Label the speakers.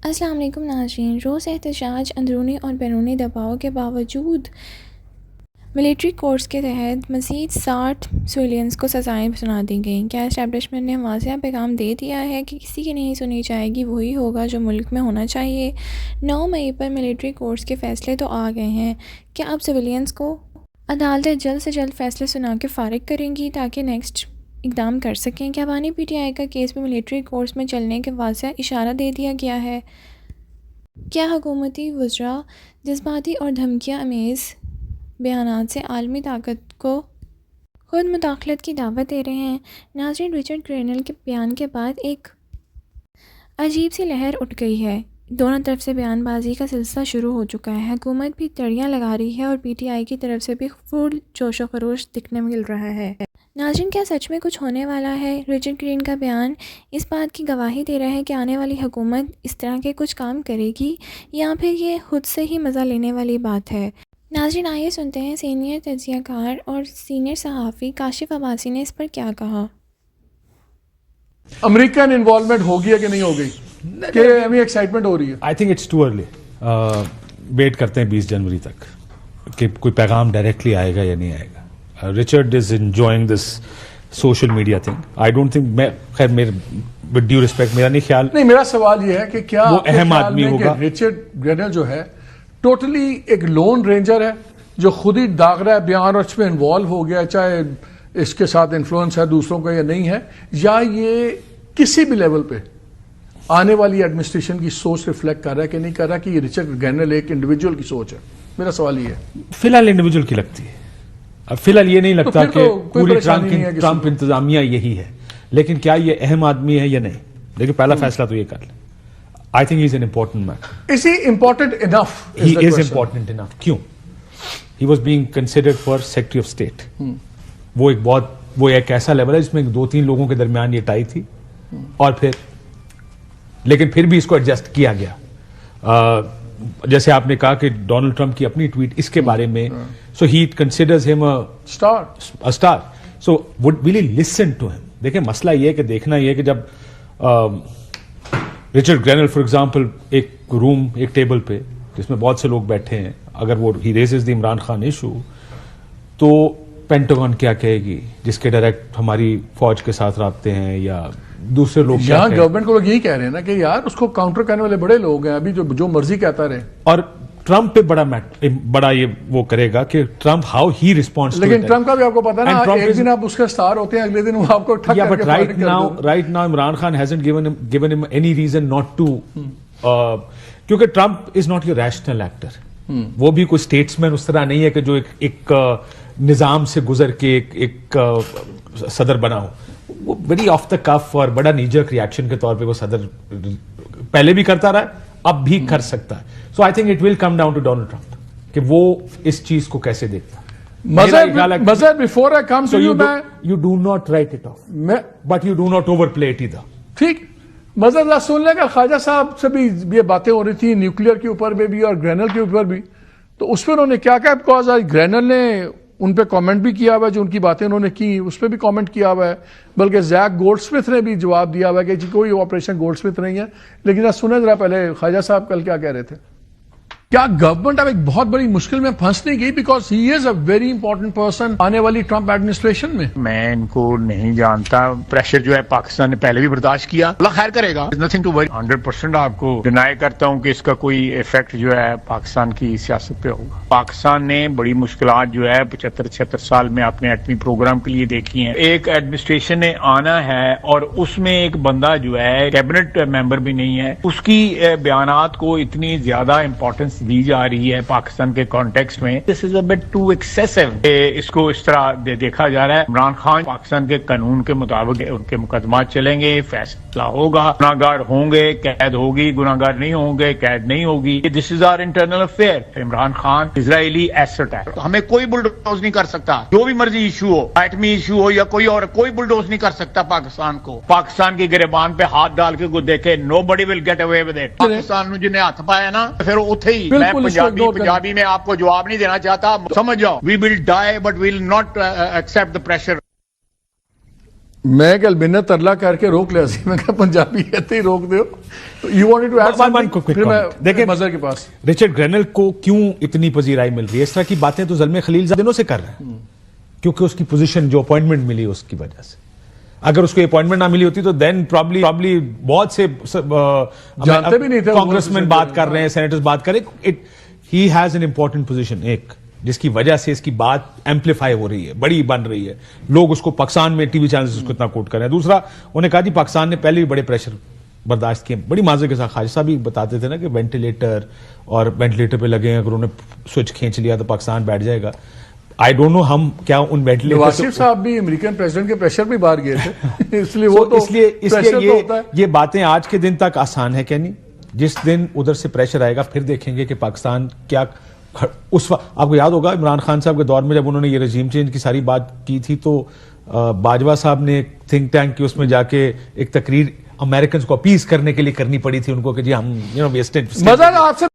Speaker 1: अस्सलाम वालेकुम नाज़रीन। रोज़ एहतजाज, अंदरूनी और बैरूनी दबाव के बावजूद मिलिट्री कोर्ट्स के तहत मज़ीद 60 सिविलियंस को सज़ाएँ सुना दी गई। क्या इस्टेब्लिशमेंट ने वाज़ेह पैगाम दे दिया है कि किसी की नहीं सुनी जाएगी, वही होगा जो मुल्क में होना चाहिए। 9 मई पर मिलिट्री कोर्ट्स के फ़ैसले तो आ गए हैं। क्या अब सिविलियंस को अदालतें जल्द से जल्द फ़ैसले सुना के फ़ारिग करेंगी ताकि नेक्स्ट इक़दाम कर सकें? क्या बानी PTI का केस भी मिलिट्री कोर्ट्स में चलने के वाज़ेह इशारा दे दिया गया है? क्या हुकूमती वज़रा जज्बाती और धमकियाँ अमेज़ बयानात से आलमी ताकत को खुद मुदाखलत की दावत दे रहे हैं? नाज़रीन, रिचर्ड ग्रेनल के बयान के बाद एक अजीब सी लहर उठ गई है। दोनों तरफ से बयानबाजी का सिलसिला शुरू हो चुका है। हुकूमत भी तड़ियाँ लगा रही है और PTI की तरफ से भी फुल जोश व खरोश दिखने मिल रहा है। नाज़रीन, क्या सच में कुछ होने वाला है? रिचर्ड ग्रीन का बयान इस बात की गवाही दे रहा है कि आने वाली हुकूमत इस तरह के कुछ काम करेगी या फिर ये खुद से ही मज़ा लेने वाली बात है? नाज़रीन, आइए सुनते हैं सीनियर तज्ज़ियाकार और सीनियर सहाफ़ी काशिफ अब्बासी ने इस पर क्या कहा।
Speaker 2: अमेरिकन इन्वॉल्वमेंट होगी या कि नहीं हो गई, कि अभी एक्साइटमेंट हो रही है?
Speaker 3: I think it's too early. Wait करते हैं 20 जनवरी तक कि कोई पैगाम डायरेक्टली आएगा या नहीं आएगा। Richard is enjoying this social media thing. I don't think, मैं खैर मेरे विद ड्यू रिस्पेक्ट मेरा नहीं ख्याल,
Speaker 2: नहीं, मेरा सवाल ये है कि क्या
Speaker 3: वो अहम आदमी होगा?
Speaker 2: रिचर्ड ग्रेनल जो है टोटली एक लोन रेंजर है जो खुद ही दाग रहा है बयान और इसमें इन्वॉल्व हो गया, चाहे इसके साथ इन्फ्लुएंस है दूसरों का या नहीं है, या ये किसी भी लेवल पे आने वाली एडमिनिस्ट्रेशन की सोच रिफ्लेक्ट कर रहा है कि नहीं कर रहा, कि ये रिचर्ड ग्रेनल एक इंडिविजुअल की सोच है? मेरा सवाल ये है।
Speaker 3: फिलहाल इंडिविजुअल की लगती है। अब फिलहाल ये नहीं लगता कि पूरी ट्रंप इंतजामिया यही है, लेकिन क्या ये अहम आदमी है या नहीं? लेकिन पहला फैसला तो ये कर ले। I think he is an important man.
Speaker 2: Is he important enough?
Speaker 3: He is important enough. क्यों? He was being considered for secretary of state. वो एक ऐसा लेवल है जिसमें 2-3 लोगों के दरमियान ये टाई थी, और लेकिन फिर भी इसको एडजस्ट किया गया। जैसे आपने कहा कि डोनाल्ड ट्रंप की अपनी ट्वीट इसके बारे में, so he considers him a star, so would will he listen to him? देखिए, मसला ये है कि देखना ये है कि जब रिचर्ड ग्रेनल फॉर एग्जांपल एक रूम, एक टेबल पे जिसमें बहुत से लोग बैठे हैं, अगर वो he raises the Imran Khan issue, तो पेंटागन क्या कहेगी, जिसके डायरेक्ट हमारी फौज के साथ राब्ते हैं, या दूसरे लोग?
Speaker 2: यहाँ गवर्नमेंट को लोग यही कह रहे हैं ना कि यार उसको काउंटर करने वाले बड़े लोग हैं, अभी जो मर्जी कहता रहे।
Speaker 3: और ट्रंप पे बड़ा ये वो करेगा कि ट्रंप हाउ ही रिस्पॉन्ड्स।
Speaker 2: लेकिन ट्रंप का भी आपको पता है ना, एक दिन आप उसके स्टार होते हैं, अगले दिन वो आपको ठग करके
Speaker 3: but right now Imran Khan hasn't given him any reason not to, क्योंकि Trump is not your rational actor. वो भी कोई स्टेट्समैन उस तरह नहीं है कि जो एक निजाम से गुजर के एक सदर बना हो। वो वेरी ऑफ द कफ और बड़ा नीजक रिएक्शन के तौर पे वो सदर पहले भी करता रहा, अब भी कर सकता है। So I think it will come down to Donald Trump कि वो इस चीज को कैसे देखता है।
Speaker 2: Mazhar before I come to
Speaker 3: you do not write it off, but you do not overplay it either.
Speaker 2: ठीक, मजहर सुन लेगा। ख्वाजा साहब से भी ये बातें हो रही थी न्यूक्लियर के ऊपर भी और ग्रेनल के ऊपर भी, तो उस पर उन्होंने क्या कहा? बिकॉज आज ग्रेनल ने उन पे कमेंट भी किया हुआ है, जो उनकी बातें उन्होंने की उस पर भी कमेंट किया हुआ है, बल्कि जैक गोल्डस्मिथ ने भी जवाब दिया हुआ है कि जी कोई ऑपरेशन गोल्डस्मिथ नहीं है। लेकिन सुने जरा पहले ख्वाजा साहब कल क्या कह रहे थे। क्या गवर्नमेंट अब एक बहुत बड़ी मुश्किल में फंस नहीं गई? Because he is a very important person आने वाली ट्रंप एडमिनिस्ट्रेशन में।
Speaker 4: मैं इनको नहीं जानता। प्रेशर जो है पाकिस्तान ने पहले भी बर्दाश्त किया, अल्लाह खैर करेगा, नथिंग टू वरी। 100% आपको डिनाई करता हूं कि इसका कोई इफेक्ट जो है पाकिस्तान की सियासत पे होगा। पाकिस्तान ने बड़ी मुश्किलात जो है 75-76 साल में अपने एटमी प्रोग्राम के लिए देखी है। एक एडमिनिस्ट्रेशन ने आना है और उसमें एक बंदा जो है कैबिनेट मेंबर भी नहीं है, उसकी बयानात को इतनी ज्यादा इंपॉर्टेंस दी जा रही है पाकिस्तान के कॉन्टेक्स्ट में। This is a bit too excessive. इसको इस तरह देखा जा रहा है। इमरान खान पाकिस्तान के कानून के मुताबिक उनके मुकदमा चलेंगे, फैसला होगा, गुनाहगार होंगे कैद होगी, गुनाहगार नहीं होंगे कैद नहीं होगी। This is our internal affair. Imran Khan Israeli asset है, हमें कोई बुलडोज नहीं कर सकता। जो भी मर्जी इशू हो, एटमी इशू हो या कोई और, कोई बुलडोज नहीं कर सकता पाकिस्तान को। पाकिस्तान की गिरबान पे हाथ डाल के को देखे, nobody will get away with it. Pakistan में जिन्हें हाथ पाया ना, फिर उठे ही। मैं पंजाबी में आपको जवाब नहीं देना चाहता, समझ जाओ। We will die but we will not accept the pressure.
Speaker 2: मैं कल बिना तरला करके रोक लिया सी, मैं कहा पंजाबी कहते ही रोक दो। तो you wanted to add something, फिर मैं
Speaker 3: देखिए
Speaker 2: मजहर के पास।
Speaker 3: रिचर्ड ग्रेनल को क्यों इतनी पजीराई मिल रही है? इस तरह की बातें तो ज़ल्मे खलील दिनों से कर रहे हैं, क्योंकि उसकी पोजीशन जो अपॉइंटमेंट मिली उसकी वजह से। अगर उसको अपॉइंटमेंट ना मिली होती तो देन प्रॉब्ली बहुत से
Speaker 2: जानते भी नहीं थे,
Speaker 3: कांग्रेसमैन बात कर रहे हैं, सेनेटर्स बात कर रहे हैं। He has an important position, एक जिसकी वजह से इसकी बात एम्पलीफाई हो रही है, बड़ी बन रही है, लोग उसको पाकिस्तान में टीवी चैनल उसको इतना कोट कर रहे हैं। दूसरा, उन्होंने कहा जी पाकिस्तान ने पहले भी बड़े प्रेशर बर्दाश्त किए, बड़ी माजरे के साथ। खालिद साहब भी बताते थे ना कि वेंटिलेटर और वेंटिलेटर पे लगे हैं, अगर उन्होंने स्विच खींच लिया तो पाकिस्तान बैठ जाएगा। आई डोंट नो हम क्या उन वेंटिलेटर
Speaker 2: वासिफ साहब भी अमेरिकन प्रेसिडेंट के प्रेशर भी बाहर गए थे इसलिए वो तो
Speaker 3: इसलिए ये बातें आज के दिन तक आसान है क्या? नहीं, जिस दिन उधर से प्रेशर आएगा फिर देखेंगे कि पाकिस्तान क्या उस आपको याद होगा इमरान खान साहब के दौर में जब उन्होंने ये रजीम चेंज की सारी बात की थी तो बाजवा साहब ने एक थिंक टैंक की उसमें जाके एक तकरीर अमेरिकन को अपीज करने के लिए करनी पड़ी थी उनको कि जी हम वेस्टेड
Speaker 2: मजा आपसे